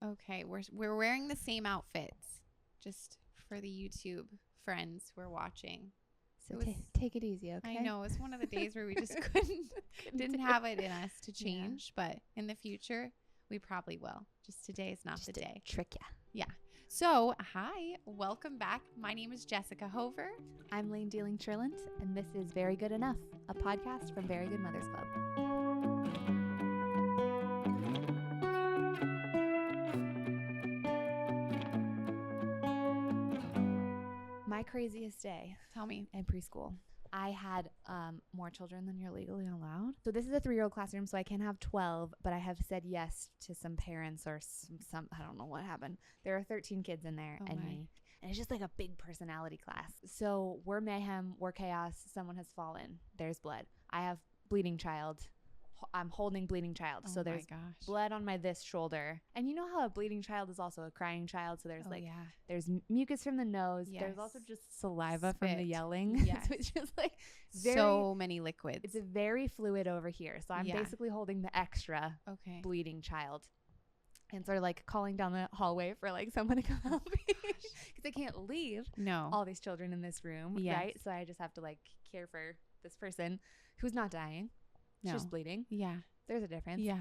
Okay, we're wearing the same outfits, just for the YouTube friends who are watching. So take it easy, okay? I know it's one of the days where we just didn't have it in us to change, but in the future we probably will. Just today is not the day. Trick ya. Yeah. So, hi, welcome back. My name is Jessica Hover. I'm Lane Dealing Trillant, and this is Very Good Enough, a podcast from Very Good Mothers Club. My craziest day. Tell me. In preschool. I had more children than you're legally allowed. So this is a 3-year-old classroom, so I can have 12, but I have said yes to some parents or some I don't know what happened. There are 13 kids in there and me. And it's just like a big personality class. So we're mayhem, we're chaos, someone has fallen, there's blood. I have bleeding child. I'm holding bleeding child. So there's blood on my this shoulder. And you know how a bleeding child is also a crying child. So there's there's mucus from the nose. Yes. There's also just saliva from the yelling. Yes. It's just like so many liquids. It's a very fluid over here. So I'm basically holding the extra bleeding child. And sort of like calling down the hallway for like someone to come help me. Because I can't leave all these children in this room. Yes. Right. So I just have to like care for this person who's not dying. No. She's bleeding. Yeah. There's a difference. Yeah.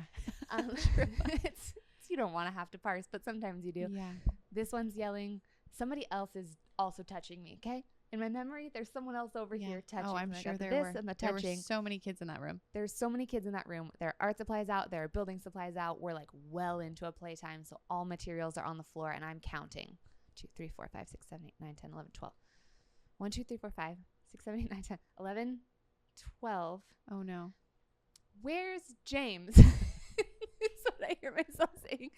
It's you don't want to have to parse, but sometimes you do. Yeah. This one's yelling. Somebody else is also touching me, okay? In my memory, there's someone else over here touching. Oh, I'm sure there were. There were so many kids in that room. There's so many kids in that room. There are art supplies out. There are building supplies out. We're like well into a playtime, so all materials are on the floor, and I'm counting. 2, 3, 4, 5, 6, 7, 8, 9, 10, 11, 12. 1, 2, 3, 4, 5, 6, 7, 8, 9, 10, 11, 12. Oh, no. Where's James? That's what I hear myself saying.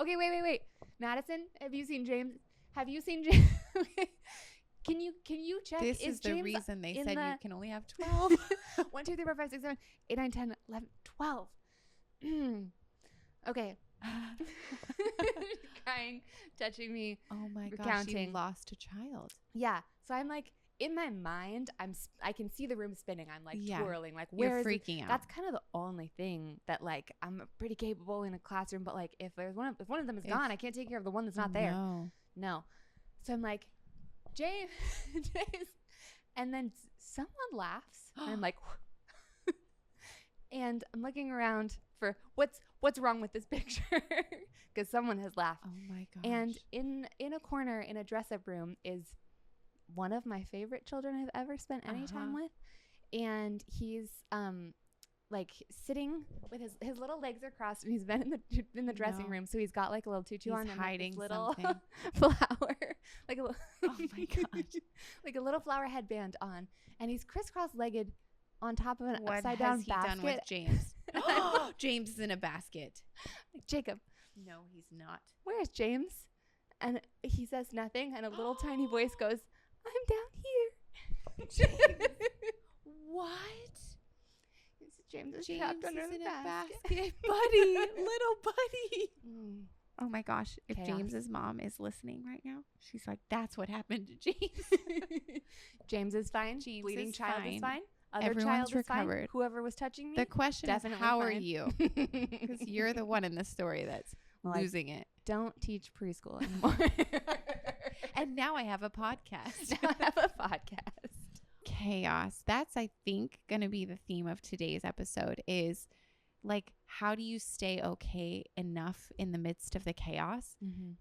Okay, wait. Madison, have you seen James? Have you seen James? Okay. Can you check? This is the reason they said you can only have 12. 1, 2, 3, 4, 5, 6, 7, 8, 9, 10, 11, 12. Okay. Crying, touching me. Oh my gosh, counting. You lost a child. Yeah. So I'm like, in my mind, I can see the room spinning. I'm like twirling, like where You're freaking out. That's kind of the only thing that like I'm pretty capable in a classroom. But like if one of them is gone, I can't take care of the one that's not there. No. So I'm like, James, and then someone laughs, and I'm like, and I'm looking around for what's wrong with this picture because someone has laughed. Oh my gosh! And in a corner in a dress-up room is one of my favorite children I've ever spent any time with. And he's like sitting with his little legs are crossed, and he's been in the dressing room. So he's got like a little tutu on and hiding like little flower, like a little, oh my gosh, like a little flower headband on, and he's crisscross legged on top of an upside down basket. What has he done with James? James is in a basket. Like, Jacob. No, he's not. Where's James? And he says nothing, and a little tiny voice goes, I'm down here. James. What? James is trapped under the basket. Buddy, little buddy. Oh my gosh. If James's mom is listening right now, she's like, that's what happened to James. James is fine. Bleeding child is fine. Other Everyone's child recovered. Is fine. Whoever was touching me. The question is, how are you? Because you're the one in the story that's losing it. Don't teach preschool anymore. And now I have a podcast. Chaos. That's, I think, going to be the theme of today's episode is like, how do you stay okay enough in the midst of the chaos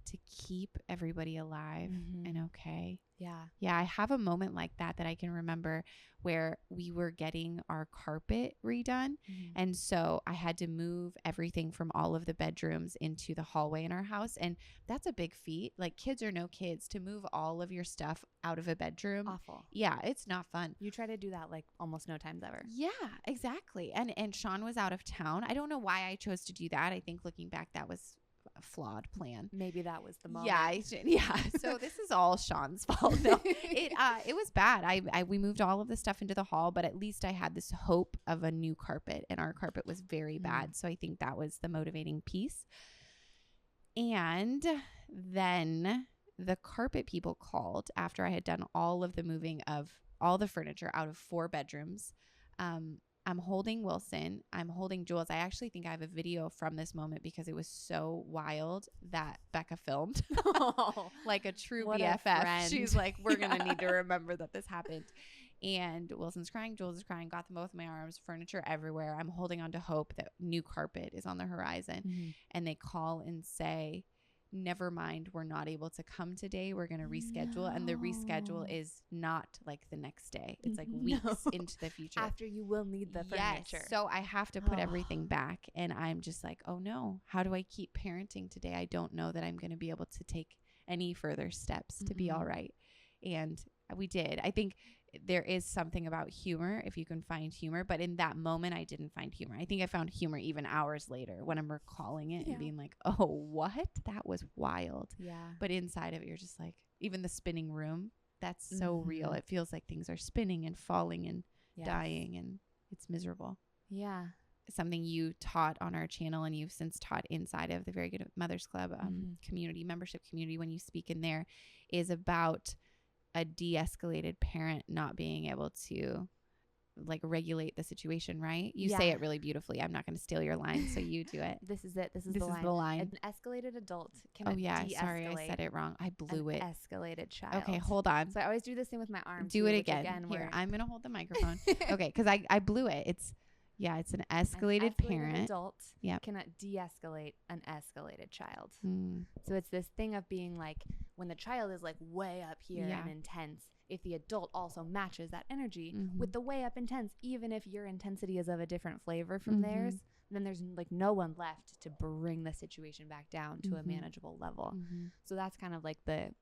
to keep everybody alive and okay? Yeah. Yeah. I have a moment like that I can remember where we were getting our carpet redone. And so I had to move everything from all of the bedrooms into the hallway in our house. And that's a big feat. Like kids or no kids, to move all of your stuff out of a bedroom. Awful. Yeah. It's not fun. You try to do that like almost no times ever. Yeah, exactly. And Sean was out of town. I don't know why I chose to do that. I think looking back, that was a flawed plan. Maybe that was the moment. Yeah. So this is all Sean's fault. No, it was bad. We moved all of the stuff into the hall, but at least I had this hope of a new carpet, and our carpet was very bad. So I think that was the motivating piece. And then the carpet people called after I had done all of the moving of all the furniture out of 4 bedrooms. I'm holding Wilson. I'm holding Jules. I actually think I have a video from this moment because it was so wild that Becca filmed. Like a true BFF. She's like, we're going to need to remember that this happened. And Wilson's crying. Jules is crying. Got them both in my arms. Furniture everywhere. I'm holding on to hope that new carpet is on the horizon. Mm-hmm. And they call and say, never mind, we're not able to come today. We're going to reschedule. No. And the reschedule is not like the next day. It's like weeks into the future. After you will need the furniture. So I have to put everything back. And I'm just like, oh no, how do I keep parenting today? I don't know that I'm going to be able to take any further steps to be all right. And we did. I think there is something about humor, if you can find humor. But in that moment, I didn't find humor. I think I found humor even hours later when I'm recalling it and being like, oh, what? That was wild. Yeah. But inside of it, you're just like, even the spinning room, that's so real. It feels like things are spinning and falling and dying, and it's miserable. Yeah. Something you taught on our channel, and you've since taught inside of the Very Good Mothers Club community, membership community, when you speak in there, is about a de-escalated parent not being able to like regulate the situation, right? You say it really beautifully. I'm not going to steal your line, so you do it. This is it. This is the line. An escalated adult cannot de-escalate. Sorry, I said it wrong. I blew it. Escalated child. Okay, hold on. So I always do this thing with my arm. Do it again. Here, I'm going to hold the microphone. Okay, because I blew it. It's an escalated parent. Adult cannot de-escalate an escalated child. So it's this thing of being like, when the child is like way up here and intense, if the adult also matches that energy with the way up intense, even if your intensity is of a different flavor from theirs, then there's like no one left to bring the situation back down to a manageable level. So that's kind of like the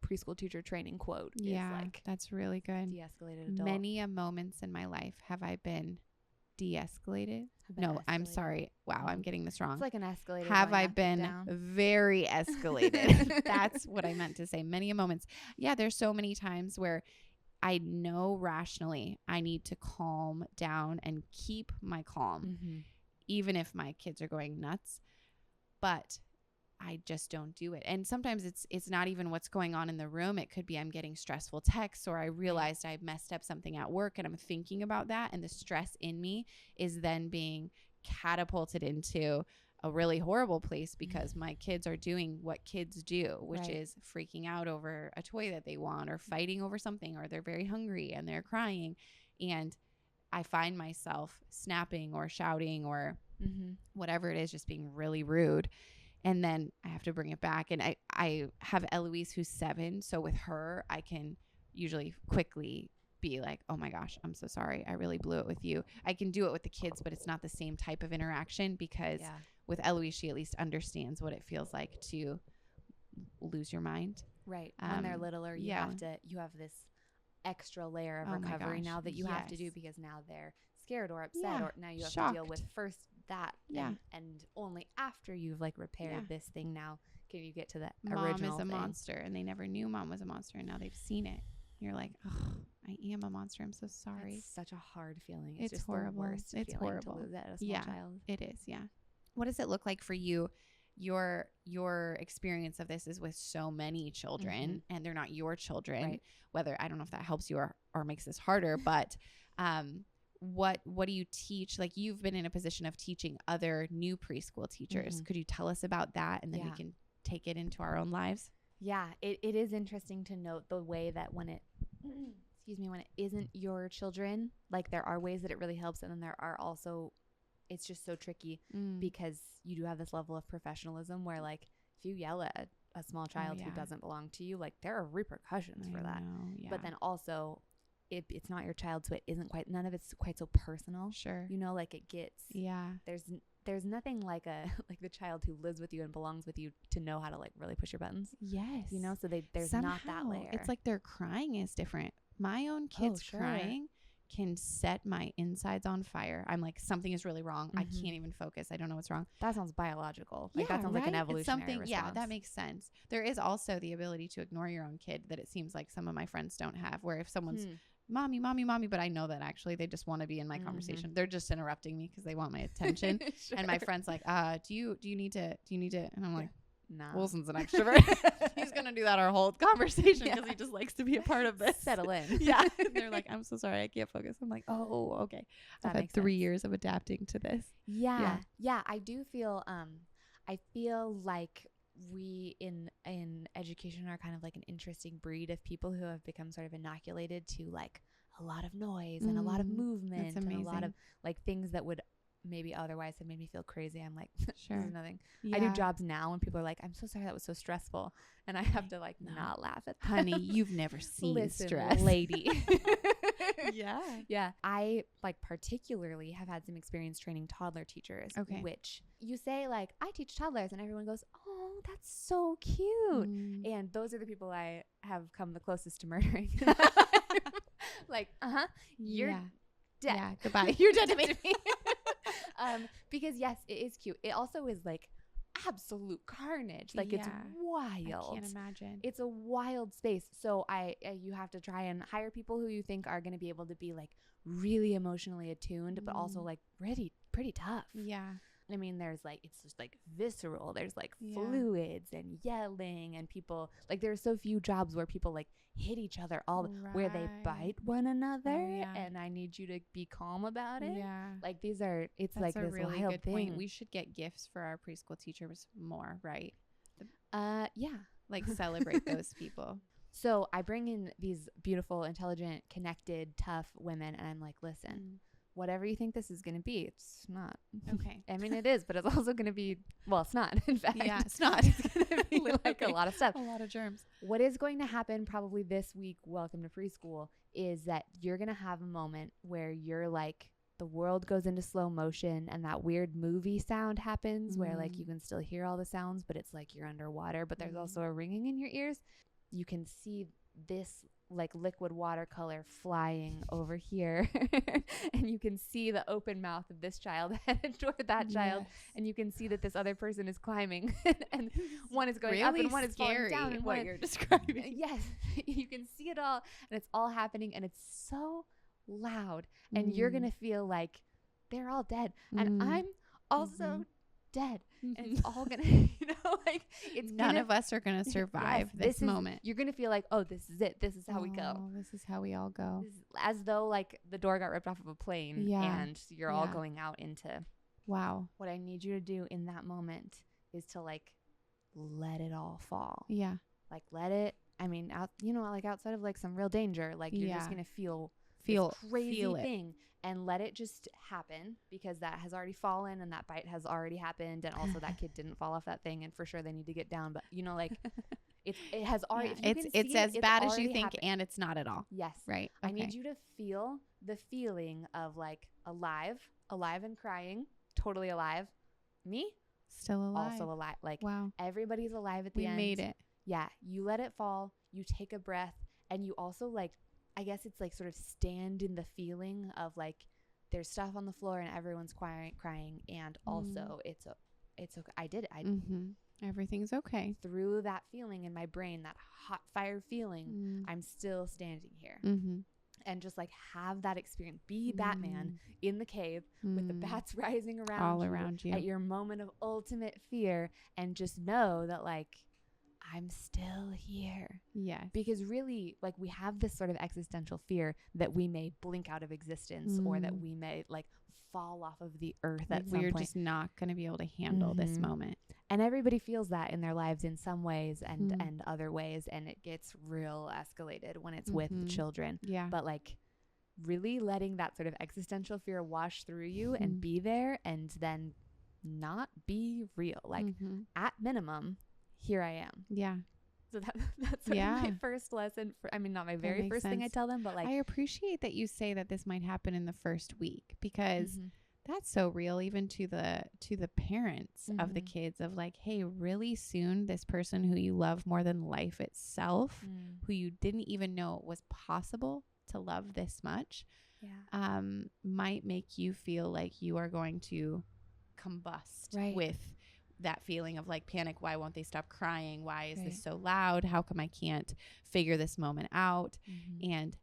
preschool teacher training quote. Yeah, is like, that's really good. De-escalated adult. Many a moments in my life have I been de-escalated. No, I'm sorry. Wow, I'm getting this wrong. It's like an escalator. Have I been very escalated? That's what I meant to say. Many moments. Yeah, there's so many times where I know rationally I need to calm down and keep my calm, even if my kids are going nuts. But I just don't do it. And sometimes it's not even what's going on in the room. It could be I'm getting stressful texts, or I realized I messed up something at work and I'm thinking about that. And the stress in me is then being catapulted into a really horrible place because my kids are doing what kids do, which is freaking out over a toy that they want, or fighting over something, or they're very hungry and they're crying. And I find myself snapping or shouting or whatever it is, just being really rude. And then I have to bring it back. And I have Eloise, who's 7. So with her, I can usually quickly be like, oh my gosh, I'm so sorry. I really blew it with you. I can do it with the kids, but it's not the same type of interaction because with Eloise, she at least understands what it feels like to lose your mind. Right. When they're littler, you have this extra layer of recovery now that you have to do, because now they're scared or upset, or now you have to deal with first that and only after you've like repaired this thing now can you get to the original Mom is a monster, and they never knew Mom was a monster, and now they've seen it. You're like, oh, I am a monster. I'm so sorry. It's such a hard feeling. It's just horrible. The worst it's horrible to lose that as a small child. It is. Yeah. What does it look like for you? Your experience of this is with so many children, and they're not your children. Right. Whether, I don't know if that helps you or makes this harder, but what do you teach? Like, you've been in a position of teaching other new preschool teachers. Could you tell us about that, and then we can take it into our own lives? Yeah, it is interesting to note the way that when it when it isn't your children, like there are ways that it really helps, and then there are also, it's just so tricky because you do have this level of professionalism where, like, if you yell at a small child who doesn't belong to you, like there are repercussions for that. But then also, it's not your child, so it isn't quite, none of it's quite so personal. Sure. You know, like it gets, there's nothing like the child who lives with you and belongs with you to know how to like really push your buttons. Yes. You know, so there's somehow not that layer. It's like their crying is different. My own kids crying can set my insides on fire. I'm like, something is really wrong. I can't even focus. I don't know what's wrong. That sounds biological. Like that sounds like an evolutionary response. Yeah, that makes sense. There is also the ability to ignore your own kid that it seems like some of my friends don't have, where if someone's mommy, but I know that actually they just want to be in my conversation. They're just interrupting me because they want my attention. And my friend's like, do you need to, and I'm like, nah. Wilson's an extrovert. He's going to do that our whole conversation because he just likes to be a part of this. Settle in. Yeah. They're like, I'm so sorry. I can't focus. I'm like, oh, okay. I've had 3 years of adapting to this. Yeah. I do feel, I feel like we in education are kind of like an interesting breed of people who have become sort of inoculated to like a lot of noise and a lot of movement and a lot of like things that would maybe otherwise have made me feel crazy. I'm like, sure, this is nothing. Yeah. I do jobs now and people are like, I'm so sorry, that was so stressful, and I have to like not laugh at that. Honey, you've never seen stress, lady. Yeah. I like particularly have had some experience training toddler teachers, which you say like, I teach toddlers, and everyone goes, oh, that's so cute. And those are the people I have come the closest to murdering. Like, you're dead. Yeah, goodbye. You're dead to me. Because yes, it is cute. It also is like absolute carnage. Like it's wild. I can't imagine. It's a wild space. So you have to try and hire people who you think are going to be able to be like really emotionally attuned, but also like pretty tough. Yeah. I mean, there's like, it's just like visceral. There's like fluids and yelling, and people like, there's so few jobs where people like hit each other where they bite one another. And I need you to be calm about it. Yeah. Like it's that's like a this really wild good thing. Point. We should get gifts for our preschool teachers more, right? Yeah. Like celebrate those people. So I bring in these beautiful, intelligent, connected, tough women, and I'm like, listen, whatever you think this is going to be, it's not. Okay. I mean, it is, but it's also going to be, well, it's not, in fact. Yeah, it's not. It's going to be like a lot of stuff. A lot of germs. What is going to happen probably this week, welcome to preschool, is that you're going to have a moment where you're like, the world goes into slow motion and that weird movie sound happens where like you can still hear all the sounds, but it's like you're underwater, but there's also a ringing in your ears. You can see this like liquid watercolor flying over here and you can see the open mouth of this child headed toward that child, and you can see that this other person is climbing and one is going really up and one is falling down, and what you're describing. Yes, you can see it all, and it's all happening, and it's so loud, and you're gonna feel like they're all dead, and I'm also dead, and it's all gonna, like it's none of us are gonna survive this moment. You're gonna feel like, oh, this is it. This is how we go. This is how we all go. As though like the door got ripped off of a plane, and you're all going out into. Wow. What I need you to do in that moment is to like let it all fall. Yeah. Like let it. I mean, like outside of like some real danger, like you're just gonna feel crazy thing. And let it just happen, because that has already fallen and that bite has already happened, and also that kid didn't fall off that thing, and for sure they need to get down. But like it has already. It's as bad as you think, happened. And it's not at all. Yes, right. Okay. I need you to feel the feeling of like alive and crying, totally alive. Me, still alive, also alive. Like wow, everybody's alive at the end. We made it. Yeah, you let it fall. You take a breath, and you also like. I guess it's like sort of stand in the feeling of like there's stuff on the floor and everyone's crying, and also it's okay. I did it. Everything's okay. Through that feeling in my brain, that hot fire feeling, I'm still standing here. And just like have that experience. Be Batman in the cave with the bats rising around all around you at your moment of ultimate fear, and just know that like I'm still here. Yes. Because really, like, we have this sort of existential fear that we may blink out of existence or that we may, like, fall off of the earth at some point. We're just not going to be able to handle this moment. And everybody feels that in their lives in some ways and other ways. And it gets real escalated when it's with children. Yeah. But, like, really letting that sort of existential fear wash through you and be there and then not be real. Like, at minimum, here I am. Yeah. So that's sort of my first lesson. Not my very first thing I tell them, but like I appreciate that you say that this might happen in the first week, because that's so real, even to the parents of the kids, of like, hey, really soon this person who you love more than life itself, who you didn't even know it was possible to love this much, might make you feel like you are going to combust with that feeling of like panic. Why won't they stop crying? Why is this so loud? How come I can't figure this moment out? And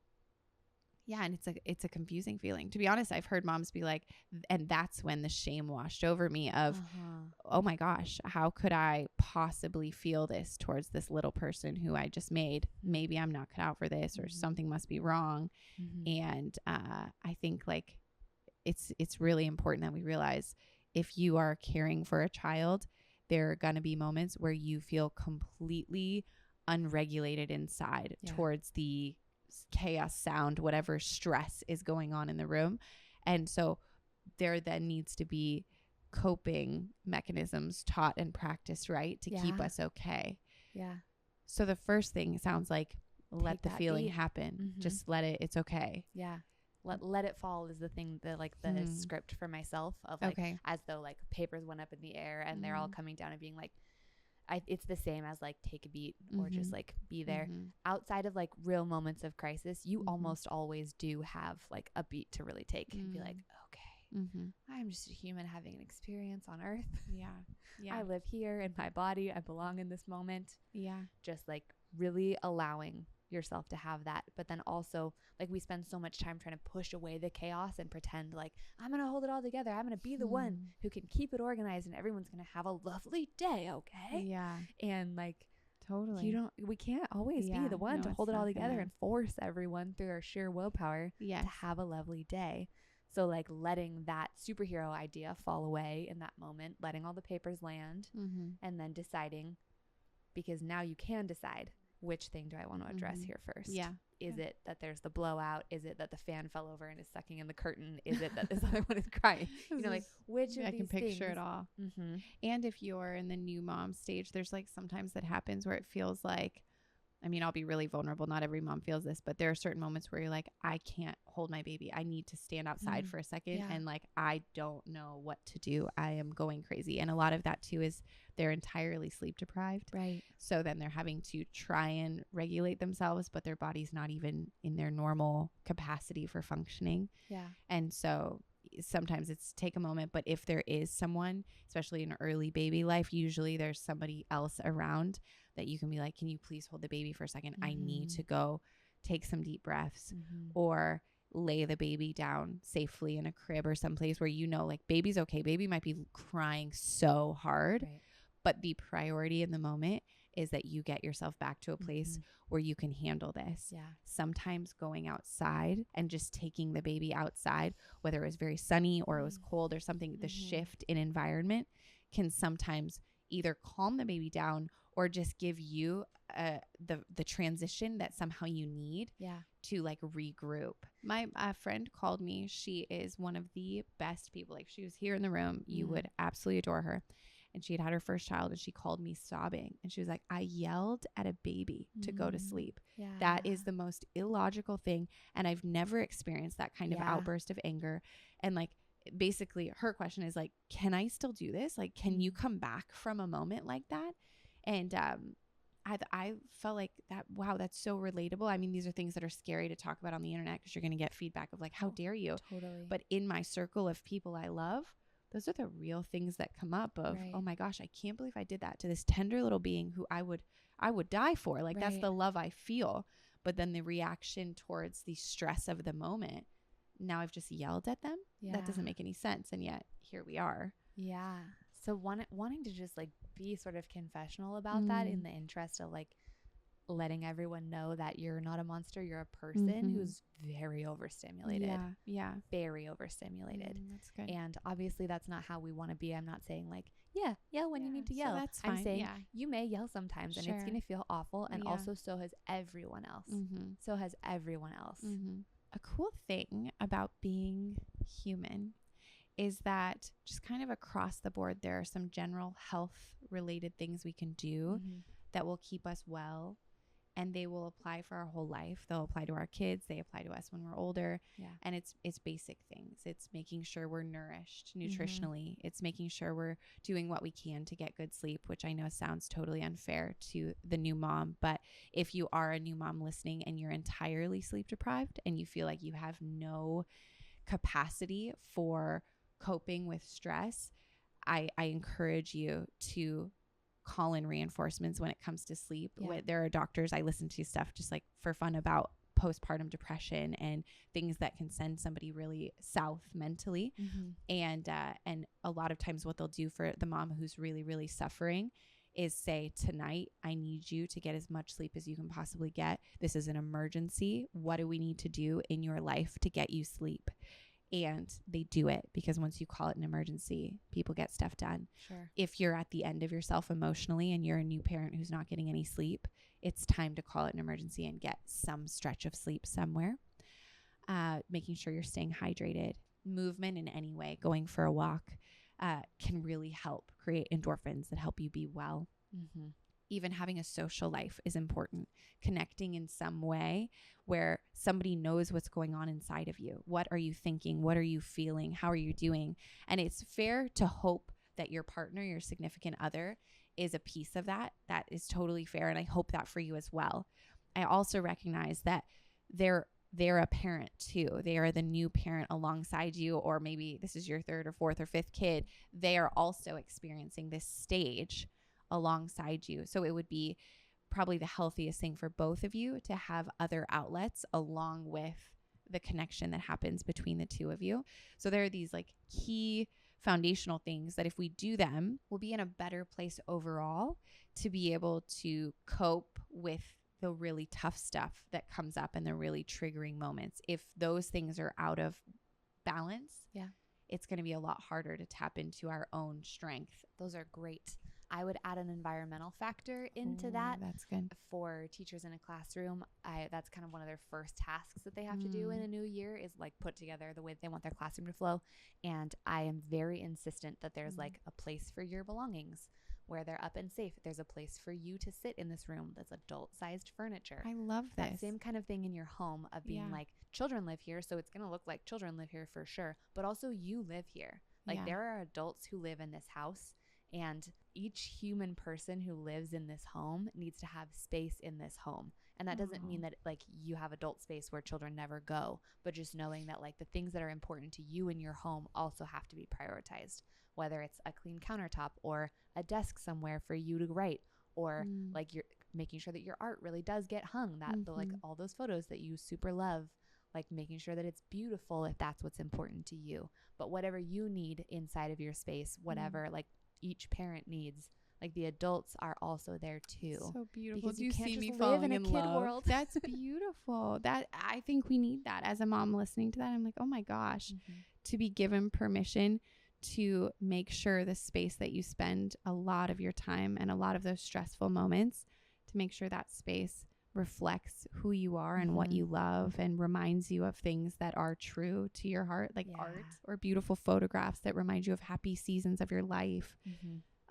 Yeah. And it's a confusing feeling. To be honest, I've heard moms be like, and that's when the shame washed over me of, oh my gosh, how could I possibly feel this towards this little person who I just made? Maybe I'm not cut out for this, or something must be wrong. And I think like it's really important that we realize if you are caring for a child, there are going to be moments where you feel completely unregulated inside towards the chaos sound, whatever stress is going on in the room. And so there then needs to be coping mechanisms taught and practiced, right, to keep us okay. Yeah. So the first thing sounds like let the feeling happen. Just let it. It's okay. Yeah. Let it fall is the thing, the like the script for myself of like as though like papers went up in the air and they're all coming down and being like, it's the same as like take a beat or just like be there. Outside of like real moments of crisis, you almost always do have like a beat to really take and be like, okay, I'm just a human having an experience on earth. I live here in my body. I belong in this moment. Just like really allowing yourself to have that. But then also like we spend so much time trying to push away the chaos and pretend like I'm gonna hold it all together, I'm gonna be the one who can keep it organized and everyone's gonna have a lovely day. And like totally we can't always be the one to hold it all together and force everyone through our sheer willpower to have a lovely day. So like letting that superhero idea fall away in that moment, letting all the papers land, and then deciding, because now you can decide, which thing do I want to address here first? Is it that there's the blowout? Is it that the fan fell over and is sucking in the curtain? Is it that this other one is crying? You know, like which of these things? I can picture it all. And if you're in the new mom stage, there's like sometimes that happens where it feels like, I mean, I'll be really vulnerable. Not every mom feels this, but there are certain moments where you're like, I can't hold my baby. I need to stand outside for a second. And like, I don't know what to do. I am going crazy. And a lot of that too is they're entirely sleep deprived. Right. So then they're having to try and regulate themselves, but their body's not even in their normal capacity for functioning. Yeah. And so sometimes it's take a moment, but if there is someone, especially in early baby life, usually there's somebody else around that you can be like, can you please hold the baby for a second? I need to go take some deep breaths, or lay the baby down safely in a crib or someplace where, you know, like baby's okay. Baby might be crying so hard, but the priority in the moment is that you get yourself back to a place where you can handle this. Yeah. Sometimes going outside and just taking the baby outside, whether it was very sunny or it was cold or something, the shift in environment can sometimes either calm the baby down or just give you the transition that somehow you need to like regroup. My friend called me. She is one of the best people. Like, she was here in the room. You would absolutely adore her. And she had her first child, and she called me sobbing. And she was like, I yelled at a baby to go to sleep. Yeah. That is the most illogical thing. And I've never experienced that kind of outburst of anger. And like, basically her question is like, can I still do this? Like, can you come back from a moment like that? And I felt like that, wow, that's so relatable. I mean, these are things that are scary to talk about on the internet because you're going to get feedback of like, how dare you? Totally. But in my circle of people I love, those are the real things that come up of, oh my gosh, I can't believe I did that to this tender little being who I would die for. Like, that's the love I feel. But then the reaction towards the stress of the moment, now I've just yelled at them. That doesn't make any sense. And yet here we are. Yeah. So wanting to just like be sort of confessional about that in the interest of like letting everyone know that you're not a monster, you're a person who's very overstimulated. Yeah. Very overstimulated. That's good. And obviously that's not how we want to be. I'm not saying like, yell when you need to yell. So that's fine. I'm saying you may yell sometimes and it's going to feel awful. And also so has everyone else. So has everyone else. A cool thing about being human is that just kind of across the board, there are some general health related things we can do that will keep us well, and they will apply for our whole life. They'll apply to our kids. They apply to us when we're older. Yeah. And it's basic things. It's making sure we're nourished nutritionally. It's making sure we're doing what we can to get good sleep, which I know sounds totally unfair to the new mom. But if you are a new mom listening and you're entirely sleep deprived and you feel like you have no capacity for coping with stress, I encourage you to call in reinforcements when it comes to sleep. There are doctors, I listen to stuff just like for fun about postpartum depression and things that can send somebody really south mentally. And a lot of times what they'll do for the mom who's really, really suffering is say, tonight, I need you to get as much sleep as you can possibly get. This is an emergency. What do we need to do in your life to get you sleep? And they do it, because once you call it an emergency, people get stuff done. Sure. If you're at the end of yourself emotionally and you're a new parent who's not getting any sleep, it's time to call it an emergency and get some stretch of sleep somewhere. Making sure you're staying hydrated. Movement in any way, going for a walk, can really help create endorphins that help you be well. Even having a social life is important. Connecting in some way where somebody knows what's going on inside of you. What are you thinking? What are you feeling? How are you doing? And it's fair to hope that your partner, your significant other, is a piece of that. That is totally fair. And I hope that for you as well. I also recognize that they're a parent too. They are the new parent alongside you, or maybe this is your third or fourth or fifth kid. They are also experiencing this stage alongside you. So it would be probably the healthiest thing for both of you to have other outlets along with the connection that happens between the two of you. So there are these like key foundational things that if we do them, we'll be in a better place overall to be able to cope with the really tough stuff that comes up and the really triggering moments. If those things are out of balance, it's going to be a lot harder to tap into our own strength. Those are great. I would add an environmental factor into that. That's good. For teachers in a classroom, that's kind of one of their first tasks that they have to do in a new year is like put together the way they want their classroom to flow. And I am very insistent that there's like a place for your belongings where they're up and safe. There's a place for you to sit in this room that's adult-sized furniture. I love this. That same kind of thing in your home of being like, children live here, so it's going to look like children live here for sure, but also you live here. Like there are adults who live in this house, and each human person who lives in this home needs to have space in this home. And that doesn't mean that like you have adult space where children never go, but just knowing that like the things that are important to you in your home also have to be prioritized, whether it's a clean countertop or a desk somewhere for you to write, or like you're making sure that your art really does get hung, that the, like all those photos that you super love, like making sure that it's beautiful if that's what's important to you. But whatever you need inside of your space, whatever like each parent needs, like the adults are also there too. So beautiful. Because Do you can't see just me live falling in a in kid love? world. That's beautiful. That I think we need that. As a mom listening to that, I'm like, oh my gosh, to be given permission to make sure the space that you spend a lot of your time and a lot of those stressful moments, to make sure that space reflects who you are and what you love and reminds you of things that are true to your heart, like art or beautiful photographs that remind you of happy seasons of your life.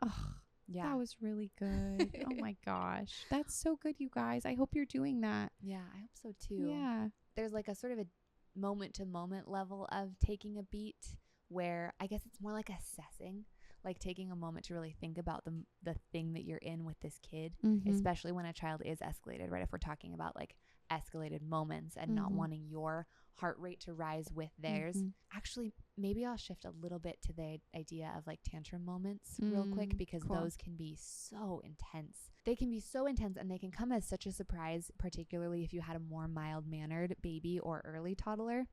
Oh, that was really good. Oh my gosh. That's so good, you guys. I hope you're doing that. Yeah, I hope so too. Yeah. There's like a sort of a moment to moment level of taking a beat where I guess it's more like assessing, like taking a moment to really think about the thing that you're in with this kid, especially when a child is escalated, right? If we're talking about like escalated moments and not wanting your heart rate to rise with theirs. Actually, maybe I'll shift a little bit to the idea of like tantrum moments real quick, because those can be so intense. They can be so intense and they can come as such a surprise, particularly if you had a more mild-mannered baby or early toddler.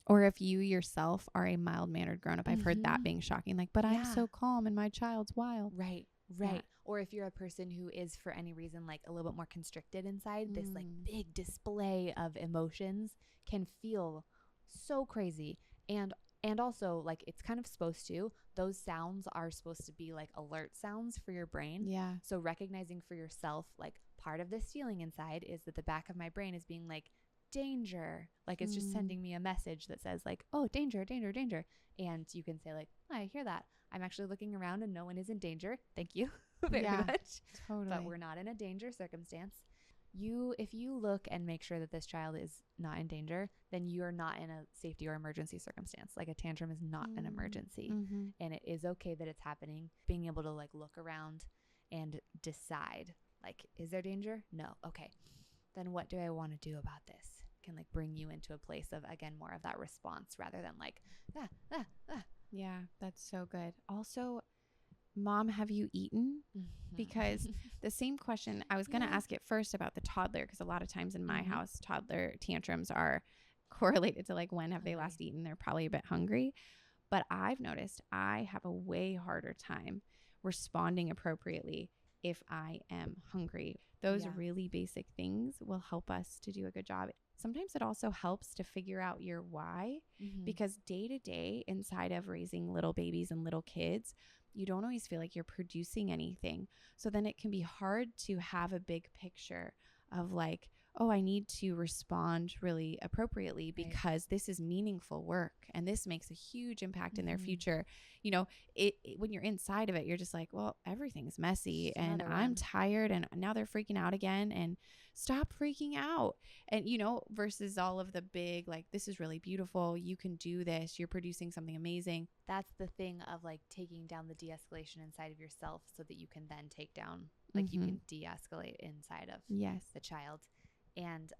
Or if you yourself are a mild-mannered grown-up. I've heard that being shocking. Like, but I'm so calm and my child's wild. Right. Yeah. Or if you're a person who is for any reason like a little bit more constricted inside, this like big display of emotions can feel so crazy. And also like it's kind of supposed to, those sounds are supposed to be like alert sounds for your brain. Yeah. So recognizing for yourself, like part of this feeling inside is that the back of my brain is being like, danger, like it's just sending me a message that says like, oh, danger, danger, danger. And you can say like, oh, I hear that. I'm actually looking around and no one is in danger. Thank you very much. Totally. But we're not in a danger circumstance. If you look and make sure that this child is not in danger, then you're not in a safety or emergency circumstance. Like a tantrum is not an emergency, and it is okay that it's happening. Being able to like look around and decide like, is there danger? No. Okay. Then what do I want to do about this? Can like bring you into a place of, again, more of that response rather than like, Yeah, that's so good. Also, Mom, have you eaten? Because the same question, I was going to ask it first about the toddler, because a lot of times in my house, toddler tantrums are correlated to like, when have they last eaten? They're probably a bit hungry. But I've noticed I have a way harder time responding appropriately if I am hungry. Those really basic things will help us to do a good job. Sometimes it also helps to figure out your why, because day to day inside of raising little babies and little kids, you don't always feel like you're producing anything. So then it can be hard to have a big picture of like, oh, I need to respond really appropriately because this is meaningful work and this makes a huge impact in their future. You know, when you're inside of it, you're just like, well, everything's messy and I'm tired and now they're freaking out again, and stop freaking out. And, you know, versus all of the big, like, this is really beautiful. You can do this. You're producing something amazing. That's the thing of like taking down the de-escalation inside of yourself so that you can then take down, like you can de-escalate inside of the child. And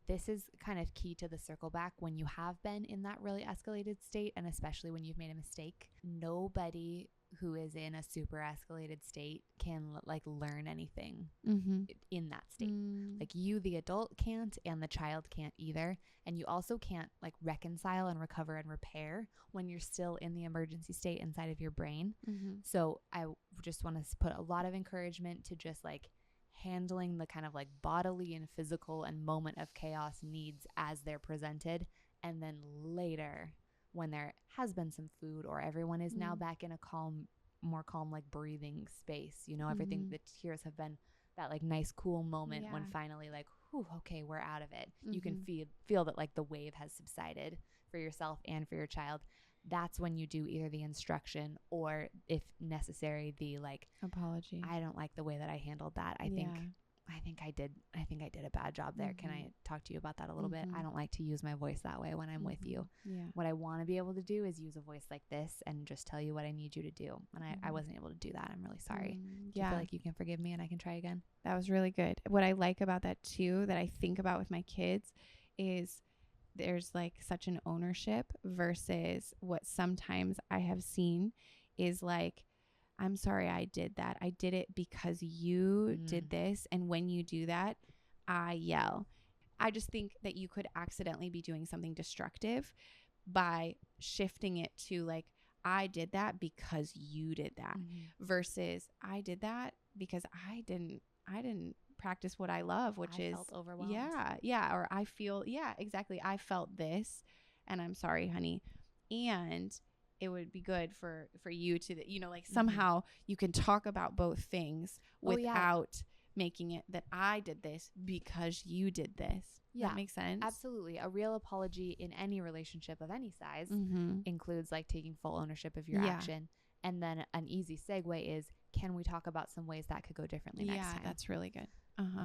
this is kind of key to the circle back when you have been in that really escalated state, and especially when you've made a mistake. Nobody who is in a super escalated state can like learn anything in that state. Like you, the adult, can't, and the child can't either. And you also can't like reconcile and recover and repair when you're still in the emergency state inside of your brain. So I just want to put a lot of encouragement to just like handling the kind of like bodily and physical and moment of chaos needs as they're presented. And then later, when there has been some food or everyone is now back in a more calm, like breathing space, you know, everything, the tears have been that like nice, cool moment when finally like, whew, okay, we're out of it. You can feel that like the wave has subsided for yourself and for your child. That's when you do either the instruction or, if necessary, the like apology. I don't like the way that I handled that. I think I did a bad job there. Can I talk to you about that a little bit? I don't like to use my voice that way when I'm with you. What I want to be able to do is use a voice like this and just tell you what I need you to do. And I wasn't able to do that. I'm really sorry. Do you feel like you can forgive me and I can try again? That was really good. What I like about that too, that I think about with my kids, is there's like such an ownership versus what sometimes I have seen is like, I'm sorry I did that. I did it because you did this. And when you do that, I yell. I just think that you could accidentally be doing something destructive by shifting it to like, I did that because you did that versus I did that because I didn't practice what I love, which I felt overwhelmed. Yeah. Or I feel, exactly. I felt this and I'm sorry, honey. And it would be good for you to, you know, like somehow you can talk about both things without making it that I did this because you did this. Yeah. That makes sense. Absolutely. A real apology in any relationship of any size includes like taking full ownership of your action. And then an easy segue is, can we talk about some ways that could go differently next time? Yeah, that's really good.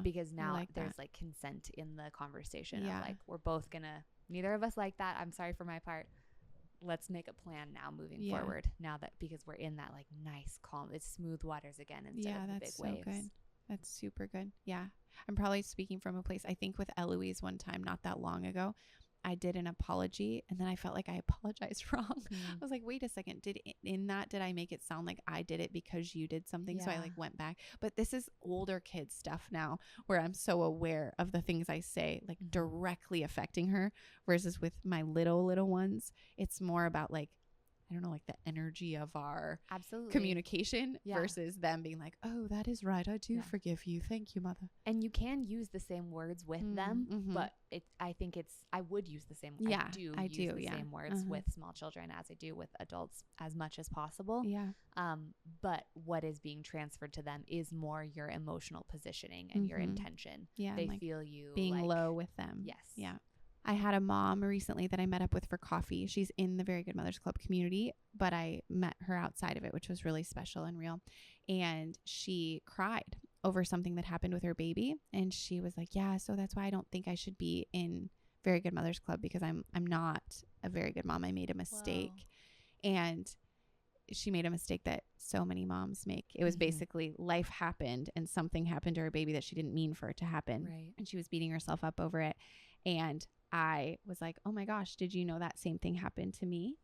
Because now there's like consent in the conversation of like, we're both gonna, neither of us like that. I'm sorry for my part. Let's make a plan now moving forward. Now that, because we're in that like nice, calm, it's smooth waters again instead of the big waves. Good. That's super good. Yeah. I'm probably speaking from a place, I think with Eloise one time, not that long ago, I did an apology and then I felt like I apologized wrong. I was like, wait a second. Did I make it sound like I did it because you did something? So I like went back. But this is older kids stuff now where I'm so aware of the things I say, like directly affecting her, versus with my little ones. It's more about like, I don't know, like the energy of our communication versus them being like, oh, that is right. I do forgive you. Thank you, mother. And you can use the same words with them, but I would use the same. I do use the same words with small children as I do with adults as much as possible. Yeah. But what is being transferred to them is more your emotional positioning and your intention. Yeah. They like feel you being like, low with them. Yes. Yeah. I had a mom recently that I met up with for coffee. She's in the Very Good Mothers Club community, but I met her outside of it, which was really special and real. And she cried over something that happened with her baby. And she was like, yeah, so that's why I don't think I should be in Very Good Mothers Club, because I'm not a very good mom. I made a mistake. Whoa. And she made a mistake that so many moms make. It was basically life happened and something happened to her baby that she didn't mean for it to happen. Right. And she was beating herself up over it. And I was like, oh my gosh, did you know that same thing happened to me?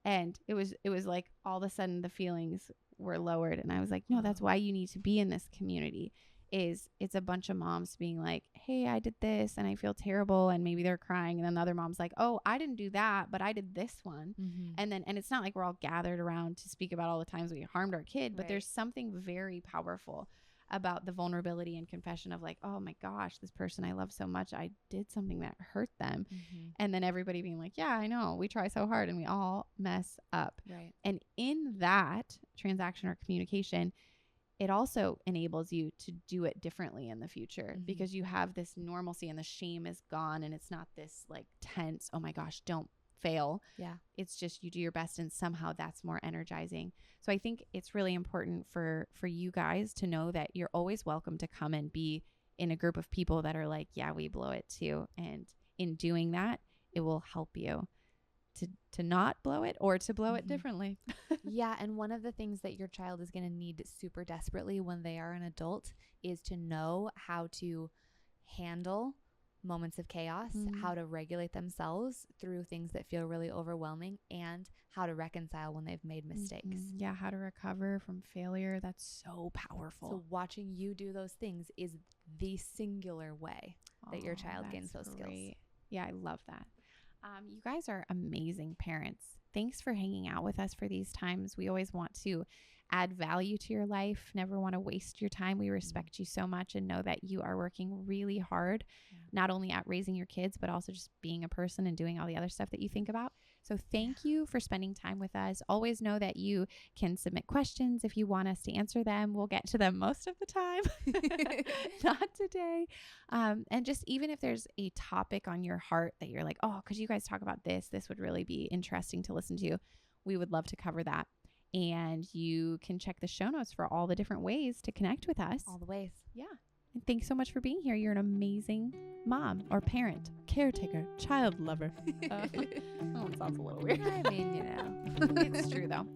And it was like all of a sudden the feelings were lowered. And I was like, no, that's why you need to be in this community. Is it's a bunch of moms being like, hey, I did this and I feel terrible. And maybe they're crying. And then the other mom's like, oh, I didn't do that, but I did this one. And it's not like we're all gathered around to speak about all the times we harmed our kid, but there's something very powerful about the vulnerability and confession of like, oh my gosh, this person I love so much, I did something that hurt them. And then everybody being like, yeah, I know, we try so hard and we all mess up. And in that transaction or communication, it also enables you to do it differently in the future because you have this normalcy and the shame is gone and it's not this like tense, oh my gosh, don't fail. Yeah. It's just you do your best and somehow that's more energizing. So I think it's really important for you guys to know that you're always welcome to come and be in a group of people that are like, yeah, we blow it too. And in doing that, it will help you to not blow it or to blow it differently. Yeah. And one of the things that your child is going to need super desperately when they are an adult is to know how to handle moments of chaos, how to regulate themselves through things that feel really overwhelming, and how to reconcile when they've made mistakes. Yeah, how to recover from failure. That's so powerful. So watching you do those things is the singular way that your child gains those skills. Yeah, I love that. You guys are amazing parents. Thanks for hanging out with us for these times. We always want to add value to your life, never want to waste your time. We respect you so much and know that you are working really hard, not only at raising your kids, but also just being a person and doing all the other stuff that you think about. So thank you for spending time with us. Always know that you can submit questions if you want us to answer them. We'll get to them most of the time, not today. And just even if there's a topic on your heart that you're like, oh, could you guys talk about this? This would really be interesting to listen to. We would love to cover that. And you can check the show notes for all the different ways to connect with us. All the ways. Yeah. And thanks so much for being here. You're an amazing mom or parent, caretaker, child lover. Oh, it sounds a little weird. I mean, It's true though.